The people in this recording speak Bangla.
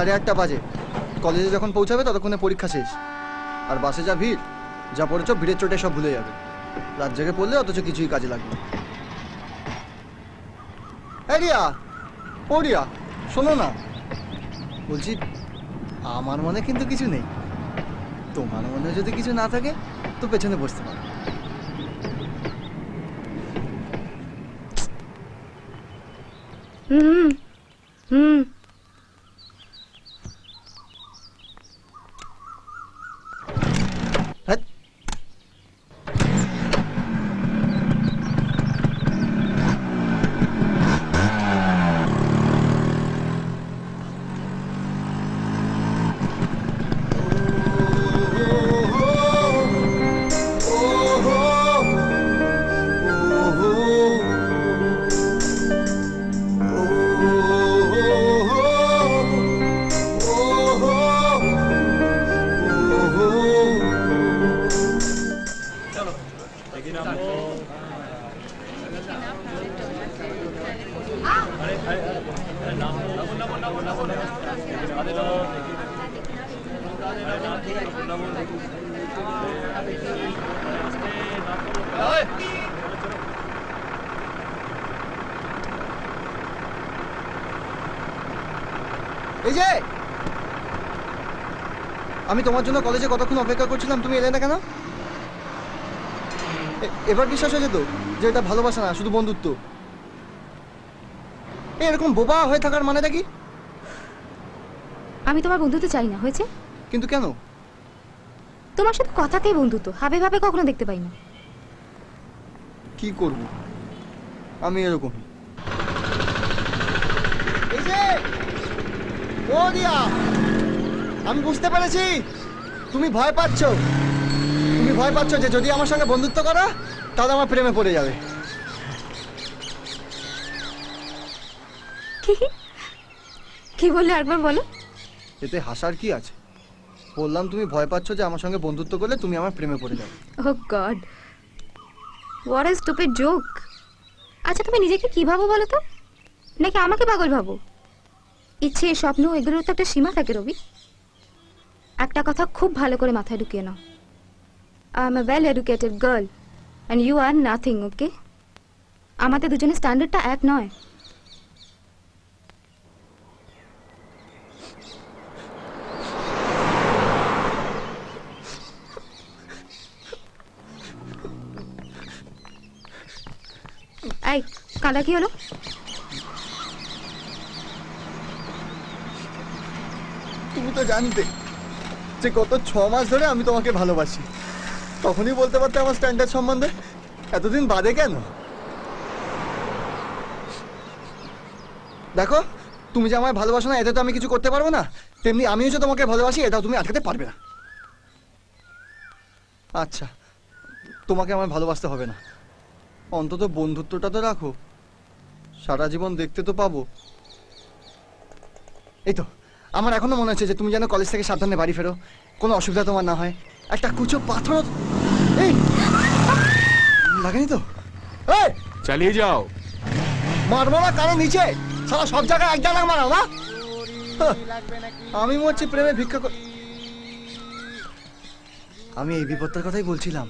8:30 বাজে। কলেজে যখন পৌঁছাবে ততক্ষণে পরীক্ষা শেষ। আর বাসে যা ভিড়, যা পড়েছ ভিড়ের চোটে সব ভুলে যাবে। রাত জেগে পড়লে অথচ কিছুই কাজে লাগবে। রিয়া, ও রিয়া, শোনো না, বলছি আমার মনে কিন্তু কিছু নেই। তোমার মনে যদি কিছু না থাকে তো পেছনে বসতে পারো। হুম হুম হ্যাঁ, এই যে আমি তোমার জন্য কলেজে কতক্ষণ অপেক্ষা করছিলাম, তুমি এলে না কেন? এবার বিশ্বাস হয়েছে তো যে এটা ভালোবাসা না, শুধু বন্ধুত্ব। এরকম বোবা হয়ে থাকার মানেটা কি? আমি তোমার বন্ধুত্ব চাই না, হয়েছে? কিন্তু কেন? তোমার সাথে কথাতেই বন্ধুত্ব, হাবে ভাবে কখনো দেখতে পাই না। কি করব, আমি এরকম। এই যে ও রিয়া, আমি বুঝতে পেরেছি তুমি ভয় পাচ্ছ। তুমি ভয় পাচ্ছ যে যদি আমার সঙ্গে বন্ধুত্ব করো তাহলে আমার প্রেমে পড়ে যাবে। কি কি বললে একবার বলো? এতে হাসার কি আছে? বললাম তুমি ভয় পাচ্ছ যে আমার সঙ্গে বন্ধুত্ব করলে তুমি আমার প্রেমে পড়ে যাবে। Oh god, what a stupid joke. আচ্ছা তুমি নিজেকে কি ভাবো বলো তো, নাকি আমাকে পাগল ভাবো? ইচ্ছে, স্বপ্ন, এগুলোর তো একটা সীমা থাকে রবি। একটা কথা খুব ভালো করে মাথায় ঢুকিয়ে নাও, I am a well educated girl and you are nothing, okay? আমাদের দুজনের স্ট্যান্ডার্ডটা এক নয়। এই কাঁদা কি হলো? তুমি তো জানতে যে গত 6 মাস ধরে আমি তোমাকে ভালোবাসি, তখনই বলতে পারতে আমার স্ট্যান্ডার্ড সম্বন্ধে। এতদিন বাদে কেন? দেখো, তুমি যে আমায় ভালোবাসো না এতে তো আমি কিছু করতে পারবো না, তেমনি আমিও যে তোমাকে ভালোবাসি এটাও তুমি আটকাতে পারবে না। আচ্ছা, তোমাকে আমায় ভালোবাসতে হবে না, অন্তত বন্ধুত্বটা তো রাখো, সারা জীবন দেখতে তো পাবো। এই তো আমার এখনো মনে হচ্ছে যে তুমি যেন কলেজ থেকে সাবধানে বাড়ি ফেরো, কোনো অসুবিধা তোমার না হয়। একটা কুচো পাথর এই লাগেনি তো? এই চালিয়ে যাও। মারবো না কারো নিচে, সারা সব জায়গায় এক জায়গায় মারাও না। আমি মরছি প্রেমে ভিক্ষা কর। আমি এই বিপদটার কথাই বলছিলাম।